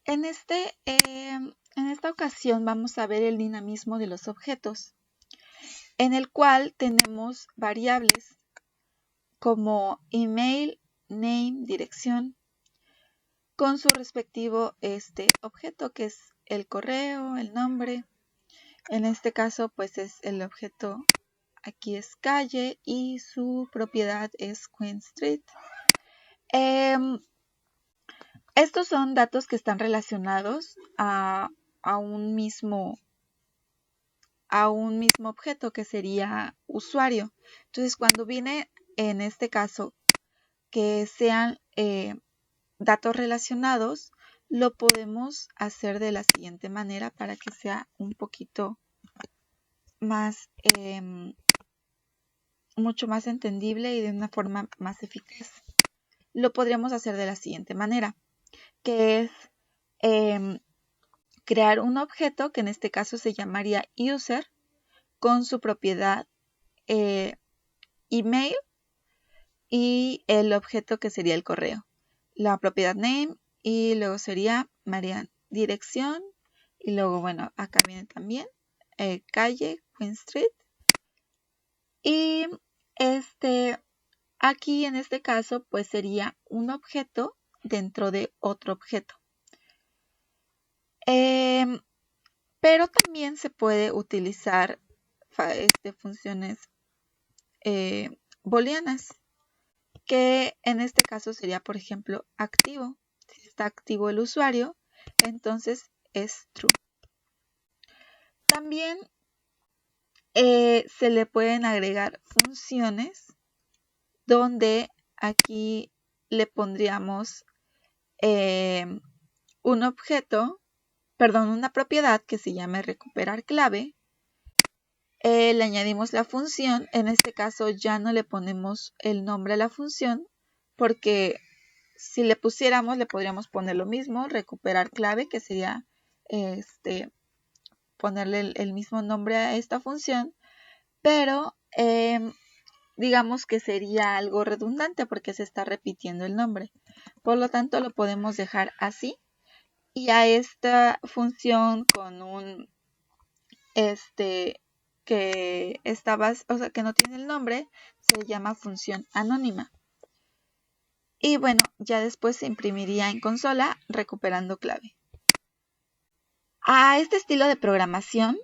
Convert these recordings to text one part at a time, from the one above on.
En esta ocasión vamos a ver el dinamismo de los objetos, en el cual tenemos variables como email, name, dirección, con su respectivo objeto, que es el correo, el nombre. En este caso, pues es el objeto, aquí es calle y su propiedad es Queen Street. Estos son datos que están relacionados a un mismo objeto, que sería usuario. Entonces, cuando viene en este caso que sean datos relacionados, lo podemos hacer de la siguiente manera para que sea un poquito más, mucho más entendible y de una forma más eficaz. Lo podríamos hacer de la siguiente manera, que es crear un objeto que en este caso se llamaría user, con su propiedad email y el objeto que sería el correo, la propiedad name, y luego sería Marian dirección, y luego bueno, acá viene también calle, Queen Street, y aquí en este caso pues sería un objeto dentro de otro objeto. Pero también se puede utilizar funciones booleanas, que en este caso sería, por ejemplo, activo. Si está activo el usuario, entonces es true. También se le pueden agregar funciones donde aquí le pondríamos un objeto, perdón, una propiedad que se llame recuperar clave. Le añadimos la función. En este caso ya no le ponemos el nombre a la función, porque si le pusiéramos le podríamos poner lo mismo, recuperar clave, que sería ponerle el mismo nombre a esta función, pero digamos que sería algo redundante porque se está repitiendo el nombre. Por lo tanto lo podemos dejar así, y a esta función con un que que no tiene el nombre, se le llama función anónima. Y bueno, ya después se imprimiría en consola recuperando clave. A este estilo de programación,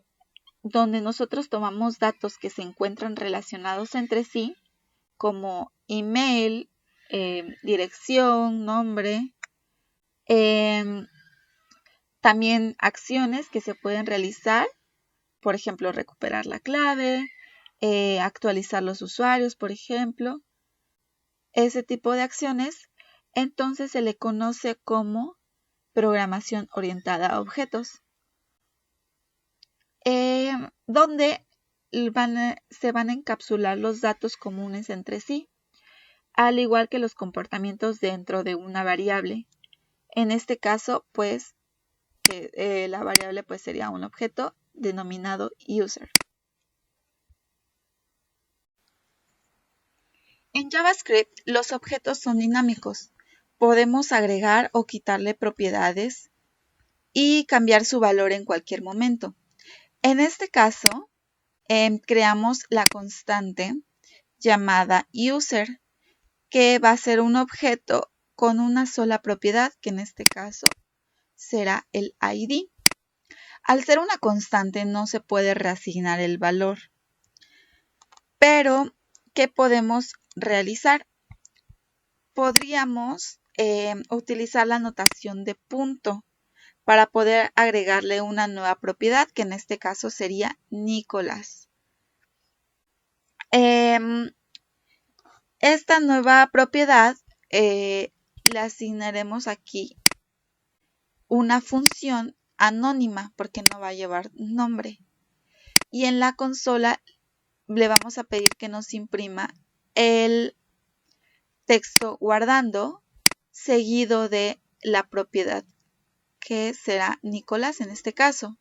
donde nosotros tomamos datos que se encuentran relacionados entre sí, como email, dirección, nombre, también acciones que se pueden realizar, por ejemplo, recuperar la clave, actualizar los usuarios, por ejemplo, ese tipo de acciones, entonces se le conoce como programación orientada a objetos, donde se van a encapsular los datos comunes entre sí, al igual que los comportamientos dentro de una variable. En este caso, pues, la variable pues sería un objeto denominado user. En JavaScript, los objetos son dinámicos. Podemos agregar o quitarle propiedades y cambiar su valor en cualquier momento. En este caso, creamos la constante llamada user, que va a ser un objeto con una sola propiedad, que en este caso será el ID. Al ser una constante no se puede reasignar el valor. Pero, ¿qué podemos realizar? Podríamos utilizar la notación de punto para poder agregarle una nueva propiedad, que en este caso sería Nicolás. Esta nueva propiedad le asignaremos aquí una función anónima, porque no va a llevar nombre. Y en la consola le vamos a pedir que nos imprima el texto guardando, seguido de la propiedad, que será Nicolás en este caso.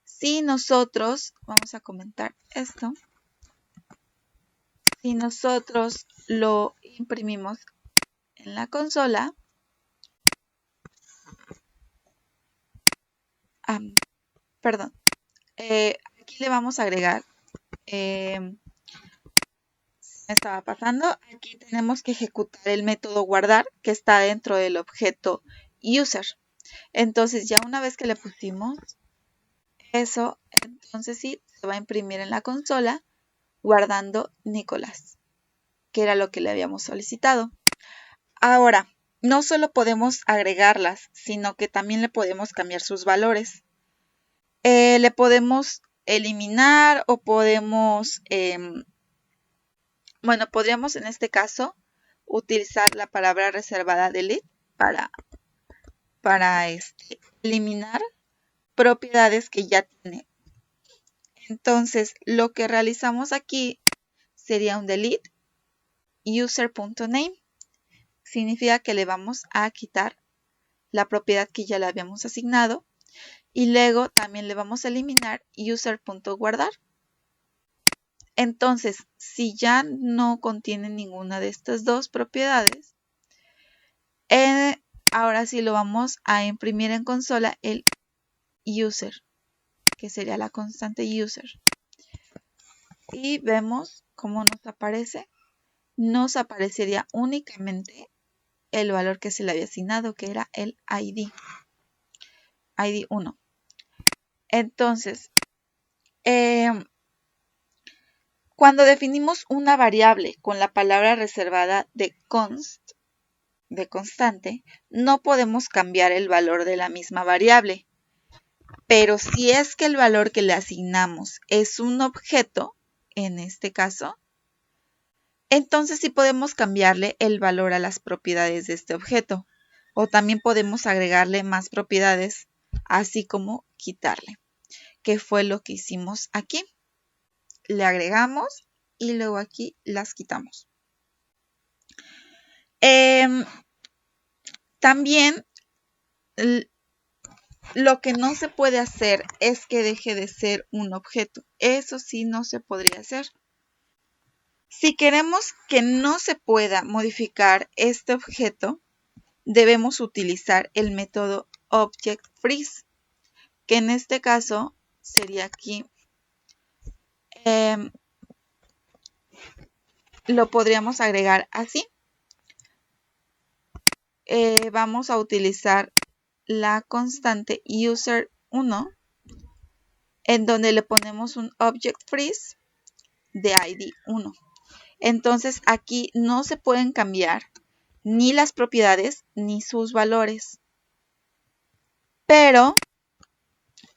Si nosotros, vamos a comentar esto, si nosotros lo imprimimos en la consola, perdón, aquí le vamos a agregar, me estaba pasando, aquí tenemos que ejecutar el método guardar que está dentro del objeto user. Entonces ya una vez que le pusimos eso, entonces sí, se va a imprimir en la consola guardando Nicolás, que era lo que le habíamos solicitado. Ahora, no solo podemos agregarlas, sino que también le podemos cambiar sus valores. Le podemos eliminar o podemos, bueno, podríamos en este caso utilizar la palabra reservada delete para eliminar propiedades que ya tiene. Entonces, lo que realizamos aquí sería un delete user.name. Significa que le vamos a quitar la propiedad que ya le habíamos asignado y luego también le vamos a eliminar user.guardar. Entonces, si ya no contiene ninguna de estas dos propiedades, ahora sí lo vamos a imprimir en consola el user, que sería la constante user. Y vemos cómo nos aparece. Nos aparecería únicamente el valor que se le había asignado, que era el ID 1. Entonces, cuando definimos una variable con la palabra reservada de constante, no podemos cambiar el valor de la misma variable. Pero si es que el valor que le asignamos es un objeto, en este caso, entonces sí podemos cambiarle el valor a las propiedades de este objeto. O también podemos agregarle más propiedades, así como quitarle, que fue lo que hicimos aquí. Le agregamos y luego aquí las quitamos. También lo que no se puede hacer es que deje de ser un objeto. Eso sí no se podría hacer. Si queremos que no se pueda modificar este objeto, debemos utilizar el método ObjectFreeze, que en este caso sería aquí. Lo podríamos agregar así. Vamos a utilizar la constante user1, en donde le ponemos un ObjectFreeze de ID 1. Entonces aquí no se pueden cambiar ni las propiedades ni sus valores. Pero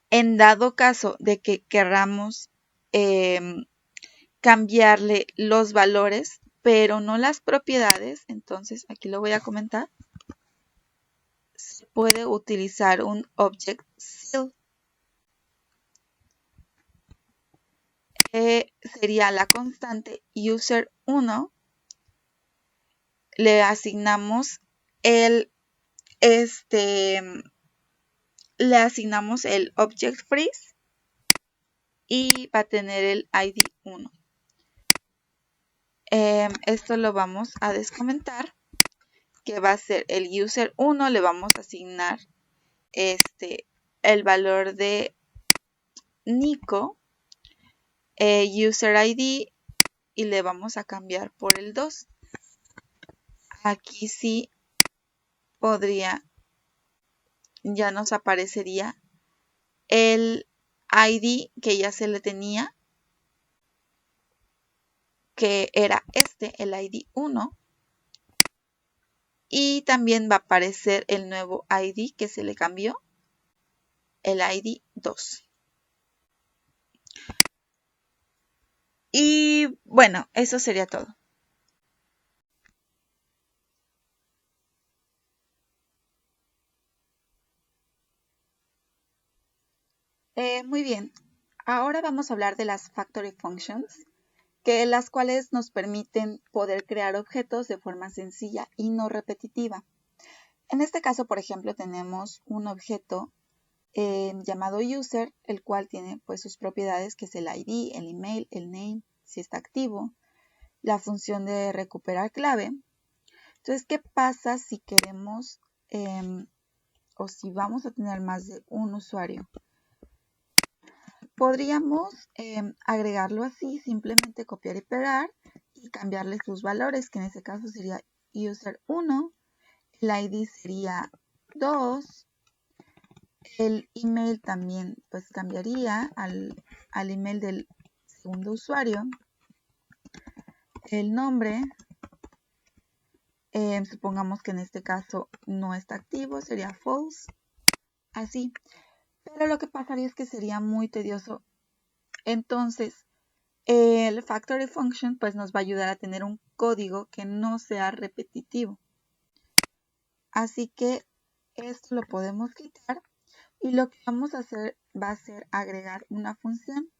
en dado caso de que queramos cambiarle los valores, pero no las propiedades, entonces aquí lo voy a comentar, se puede utilizar un ObjectSeal. Sería la constante user1, le asignamos el ObjectFreeze y va a tener el ID 1. Esto lo vamos a descomentar, que va a ser el user1, le vamos a asignar el valor de Nico, user ID, y le vamos a cambiar por el 2. Aquí sí podría, ya nos aparecería el ID que ya se le tenía, que era el ID 1, y también va a aparecer el nuevo ID que se le cambió, el ID 2. Y bueno, eso sería todo. Muy bien, ahora vamos a hablar de las Factory Functions, las cuales nos permiten poder crear objetos de forma sencilla y no repetitiva. En este caso, por ejemplo, tenemos un objeto llamado user, el cual tiene pues sus propiedades, que es el ID, el email, el name, si está activo, la función de recuperar clave. Entonces, ¿qué pasa si queremos o si vamos a tener más de un usuario? podríamos agregarlo así, simplemente copiar y pegar y cambiarle sus valores, que en este caso sería user 1, el ID sería 2, el email también pues cambiaría al email del segundo usuario, el nombre, supongamos que en este caso no está activo, sería false, así. Pero lo que pasaría es que sería muy tedioso. Entonces, el factory function pues nos va a ayudar a tener un código que no sea repetitivo. Así que esto lo podemos quitar y lo que vamos a hacer va a ser agregar una función.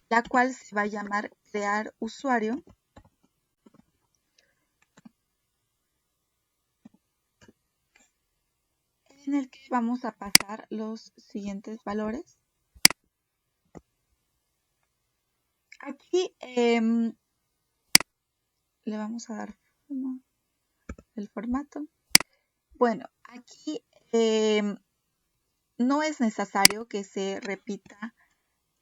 La cual se va a llamar crear usuario. En el que vamos a pasar los siguientes valores. Aquí le vamos a dar el formato. Bueno, aquí no es necesario que se repita,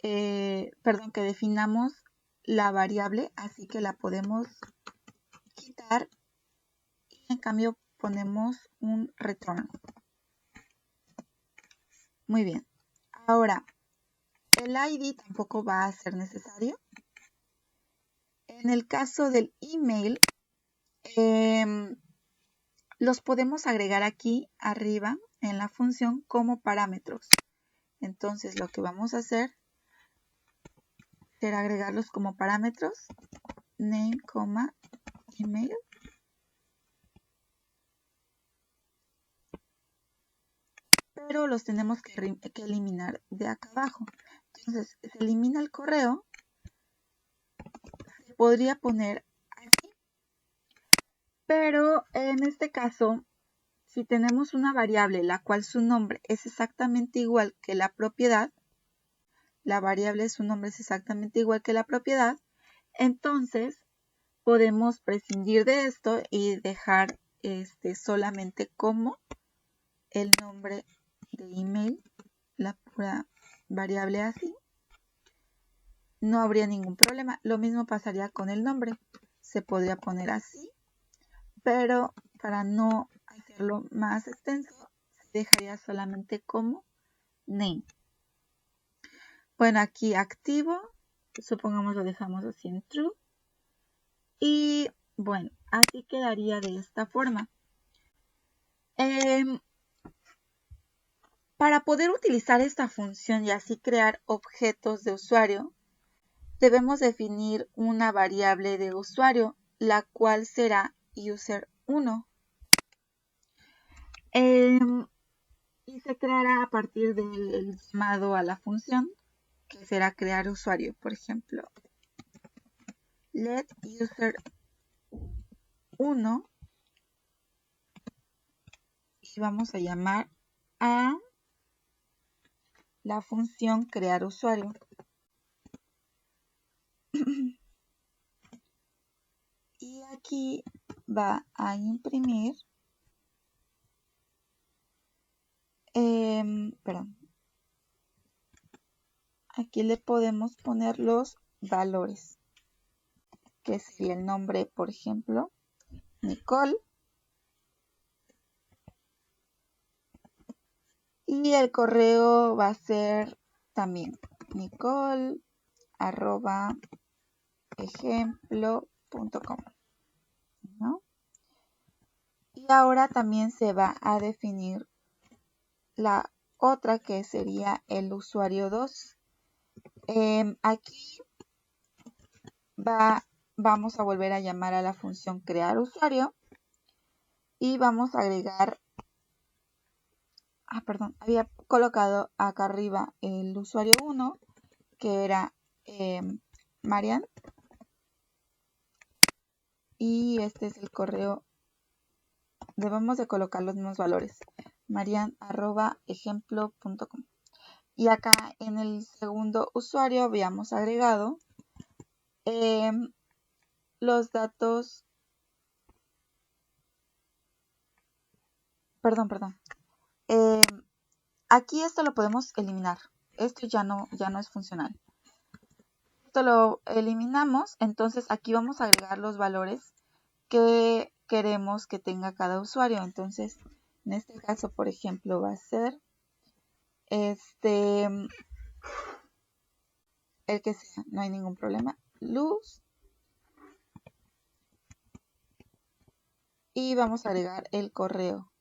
que definamos la variable, así que la podemos quitar y en cambio ponemos un return. Muy bien. Ahora, el ID tampoco va a ser necesario. En el caso del email, los podemos agregar aquí arriba en la función como parámetros. Entonces lo que vamos a hacer será agregarlos como parámetros, name, email. Pero los tenemos que eliminar de acá abajo. Entonces se elimina el correo. Se podría poner aquí. Pero en este caso, si tenemos una variable la cual su nombre es exactamente igual que la propiedad, la variable su nombre es exactamente igual que la propiedad, entonces podemos prescindir de esto y dejar solamente como el nombre de email, la pura variable así. No habría ningún problema. Lo mismo pasaría con el nombre. Se podría poner así, pero para no hacerlo más extenso, se dejaría solamente como name. Bueno, aquí activo, supongamos lo dejamos así en true. Y bueno, así quedaría de esta forma. Para poder utilizar esta función y así crear objetos de usuario, debemos definir una variable de usuario, la cual será user1. Y se creará a partir del llamado a la función, que será crear usuario. Por ejemplo, let user1 y vamos a llamar a la función crear usuario. Y aquí va a imprimir, aquí le podemos poner los valores, que sería el nombre, por ejemplo, Nicole. Y el correo va a ser también nicole@ejemplo.com, ¿no? Y ahora también se va a definir la otra, que sería el usuario 2. Aquí vamos a volver a llamar a la función crear usuario y vamos a agregar, había colocado acá arriba el usuario 1, que era Marian, y este es el correo. Debemos de colocar los mismos valores, marian@ejemplo.com. Y acá en el segundo usuario habíamos agregado los datos, Aquí esto lo podemos eliminar. Esto ya no es funcional. Esto lo eliminamos. Entonces aquí vamos a agregar los valores que queremos que tenga cada usuario. Entonces, en este caso, por ejemplo, va a ser el que sea, no hay ningún problema. Luz. Y vamos a agregar el correo.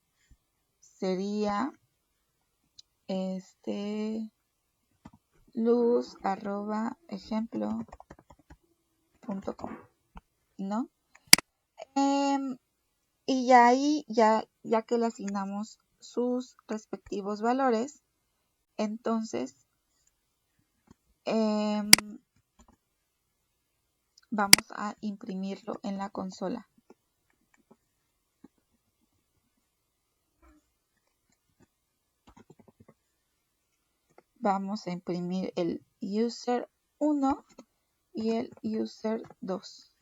Sería luz@ejemplo.com, ¿no? Y ya ahí, ya que le asignamos sus respectivos valores, entonces vamos a imprimirlo en la consola. Vamos a imprimir el user 1 y el user 2.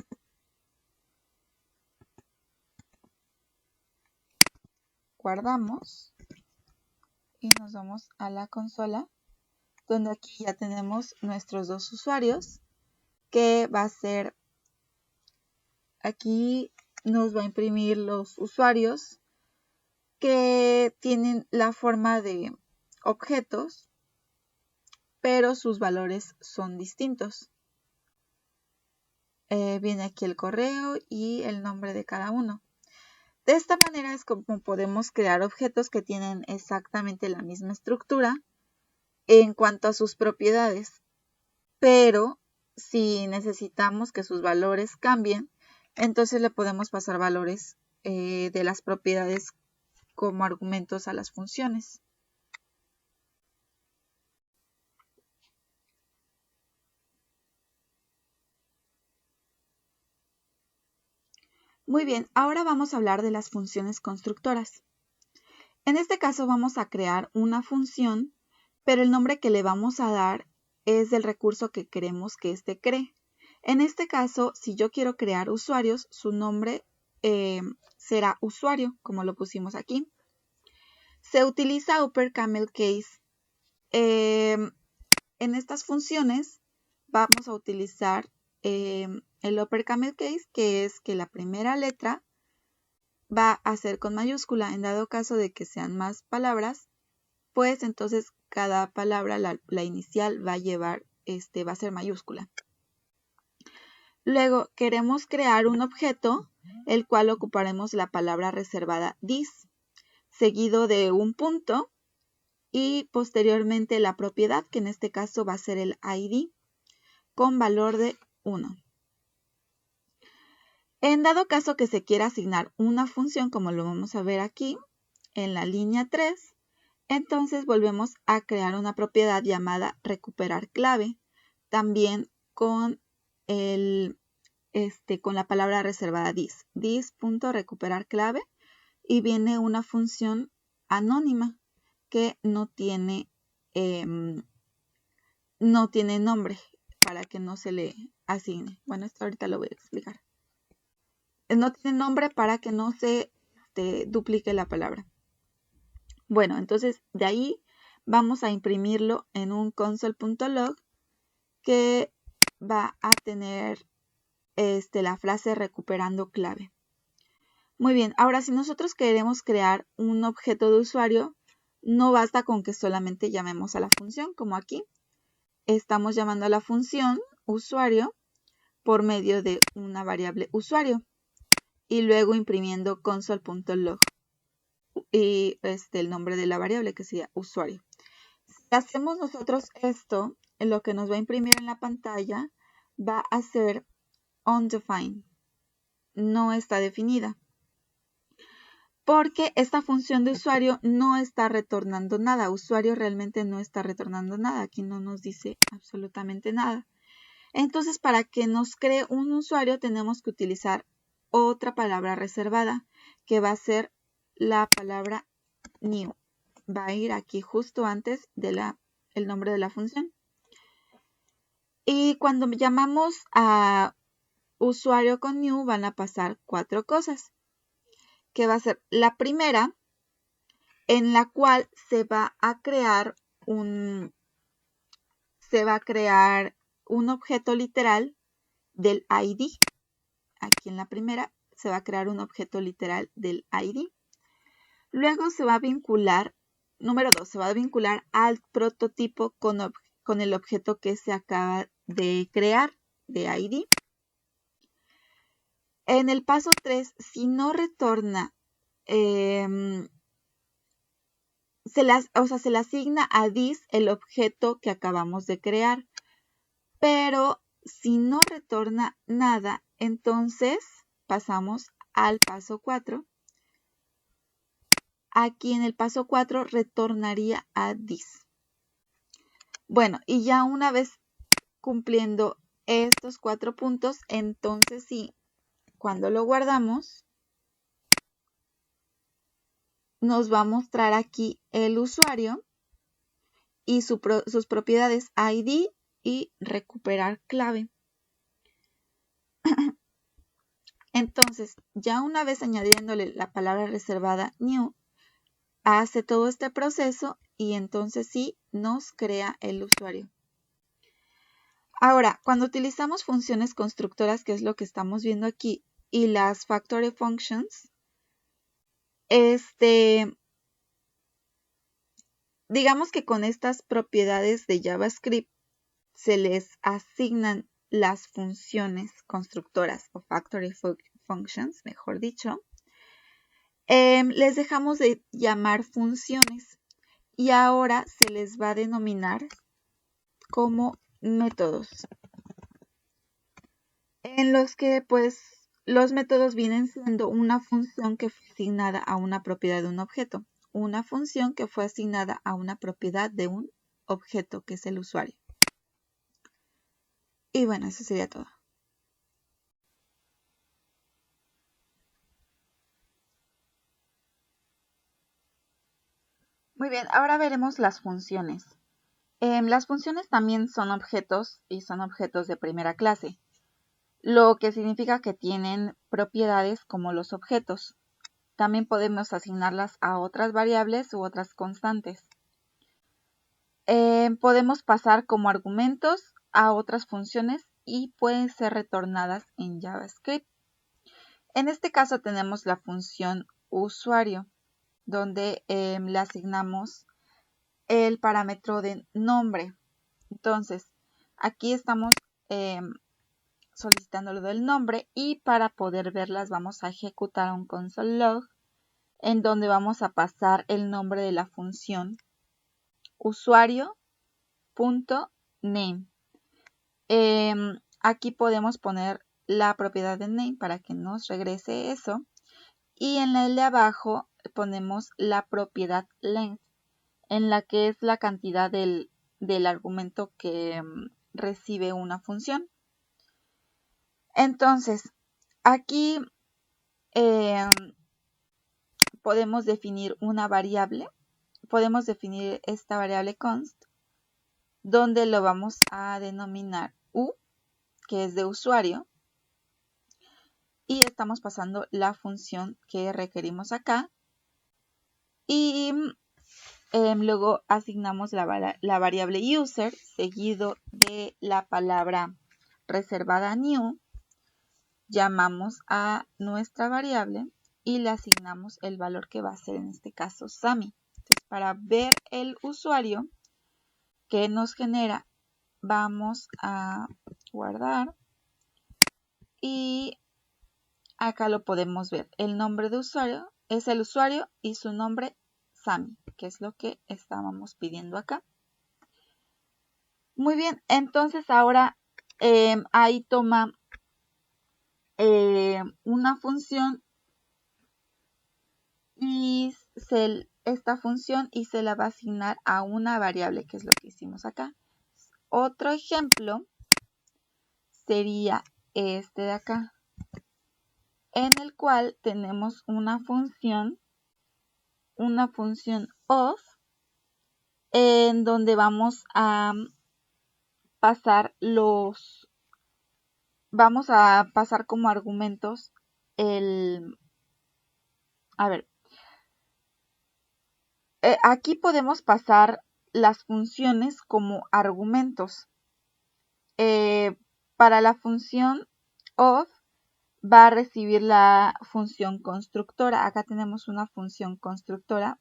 Guardamos y nos vamos a la consola, donde aquí ya tenemos nuestros dos usuarios, que va a ser, aquí nos va a imprimir los usuarios que tienen la forma de objetos, pero sus valores son distintos. Viene aquí el correo y el nombre de cada uno. De esta manera es como podemos crear objetos que tienen exactamente la misma estructura en cuanto a sus propiedades, pero si necesitamos que sus valores cambien, entonces le podemos pasar valores de las propiedades como argumentos a las funciones. Muy bien, ahora vamos a hablar de las funciones constructoras. En este caso vamos a crear una función, pero el nombre que le vamos a dar es del recurso que queremos que éste cree. En este caso, si yo quiero crear usuarios, su nombre será usuario, como lo pusimos aquí. Se utiliza upper camel case. En estas funciones vamos a utilizar el upper camel case, que es que la primera letra va a ser con mayúscula. En dado caso de que sean más palabras, pues entonces cada palabra, la inicial va a llevar, va a ser mayúscula. Luego queremos crear un objeto, el cual ocuparemos la palabra reservada this, seguido de un punto y posteriormente la propiedad, que en este caso va a ser el ID, con valor de 1. En dado caso que se quiera asignar una función, como lo vamos a ver aquí, en la línea 3, entonces volvemos a crear una propiedad llamada recuperar clave, también con con la palabra reservada this.recuperar clave, y viene una función anónima que no tiene nombre para que no se le asigne. Bueno, esto ahorita lo voy a explicar. No tiene nombre para que no se duplique la palabra. Bueno, entonces de ahí vamos a imprimirlo en un console.log que va a tener la frase recuperando clave. Muy bien, ahora si nosotros queremos crear un objeto de usuario, no basta con que solamente llamemos a la función, como aquí. Estamos llamando a la función usuario por medio de una variable usuario y luego imprimiendo console.log y el nombre de la variable, que sería usuario. Si hacemos nosotros esto, lo que nos va a imprimir en la pantalla va a ser undefined, no está definida, porque esta función de usuario no está retornando nada. Usuario realmente no está retornando nada, aquí no nos dice absolutamente nada. Entonces, para que nos cree un usuario tenemos que utilizar otra palabra reservada, que va a ser la palabra new. Va a ir aquí justo antes de el nombre de la función. Y cuando llamamos a usuario con new van a pasar 4 cosas, que va a ser la primera, en la cual se va a crear un objeto literal del ID. Aquí en la primera se va a crear un objeto literal del ID. Luego se va a vincular, número 2, se va a vincular al prototipo con el objeto que se acaba de crear de ID. En el paso 3, si no retorna, se le asigna a this el objeto que acabamos de crear. Pero si no retorna nada, entonces pasamos al paso 4. Aquí en el paso 4 retornaría a this. Bueno, y ya una vez cumpliendo estos 4 puntos, entonces sí, cuando lo guardamos, nos va a mostrar aquí el usuario y sus propiedades ID y recuperar clave. Entonces, ya una vez añadiéndole la palabra reservada new, hace todo este proceso y entonces sí nos crea el usuario. Ahora, cuando utilizamos funciones constructoras, que es lo que estamos viendo aquí, y las factory functions, digamos que con estas propiedades de JavaScript se les asignan las funciones constructoras o factory functions, mejor dicho. Les dejamos de llamar funciones y ahora se les va a denominar como métodos, en los que pues los métodos vienen siendo una función que fue asignada a una propiedad de un objeto, una función que fue asignada a una propiedad de un objeto que es el usuario. Y bueno, eso sería todo. Muy bien, ahora veremos las funciones. Las funciones también son objetos y son objetos de primera clase, lo que significa que tienen propiedades como los objetos. También podemos asignarlas a otras variables u otras constantes. Podemos pasar como argumentos a otras funciones y pueden ser retornadas en JavaScript. En este caso tenemos la función usuario, donde le asignamos el parámetro de nombre. Entonces, aquí estamos solicitando lo del nombre y para poder verlas vamos a ejecutar un console log en donde vamos a pasar el nombre de la función usuario.name. Aquí podemos poner la propiedad de name para que nos regrese eso y en el de abajo ponemos la propiedad length, en la que es la cantidad del argumento que recibe una función. Entonces, aquí podemos definir una variable, podemos definir esta variable const, donde lo vamos a denominar u, que es de usuario, y estamos pasando la función que requerimos acá, y luego asignamos la variable user, seguido de la palabra reservada new, llamamos a nuestra variable y le asignamos el valor que va a ser en este caso Sammy. Entonces, para ver el usuario que nos genera, vamos a guardar y acá lo podemos ver. El nombre de usuario es el usuario y su nombre Sammy, que es lo que estábamos pidiendo acá. Muy bien, entonces ahora ahí toma una función y esta función y se la va a asignar a una variable, que es lo que hicimos acá. Otro ejemplo sería este de acá, en el cual tenemos una función of, en donde vamos a pasar como argumentos Aquí podemos pasar las funciones como argumentos. Para la función of va a recibir la función constructora. Acá tenemos una función constructora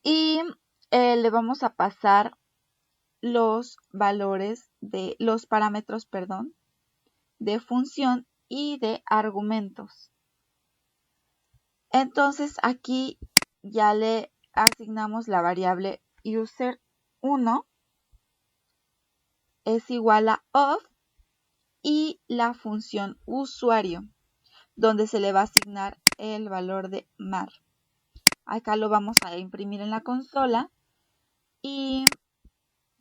y le vamos a pasar los valores de los parámetros, perdón, de función y de argumentos. Entonces aquí ya le asignamos la variable user1 es igual a of y la función usuario, donde se le va a asignar el valor de mar. Acá lo vamos a imprimir en la consola y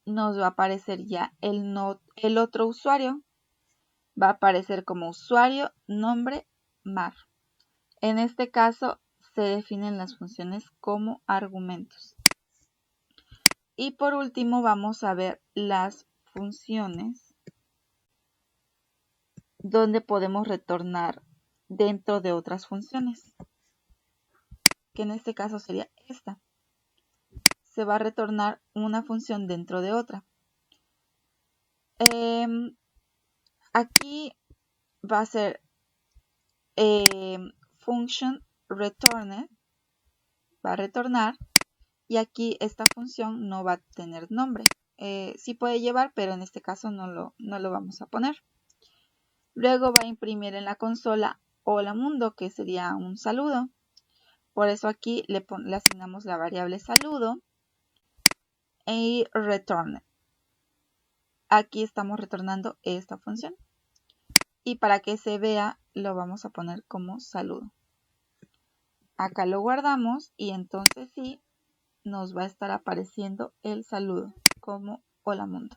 nos va a aparecer ya el otro usuario. Va a aparecer como usuario, nombre, mar. En este caso se definen las funciones como argumentos. Y por último vamos a ver las funciones donde podemos retornar dentro de otras funciones, que en este caso sería esta. Se va a retornar una función dentro de otra. Aquí va a ser function returned, va a retornar, y aquí esta función no va a tener nombre. Sí puede llevar, pero en este caso no lo vamos a poner. Luego va a imprimir en la consola hola mundo, que sería un saludo. Por eso aquí le asignamos la variable saludo y return. Aquí estamos retornando esta función. Y para que se vea, lo vamos a poner como saludo. Acá lo guardamos y entonces sí nos va a estar apareciendo el saludo como hola mundo.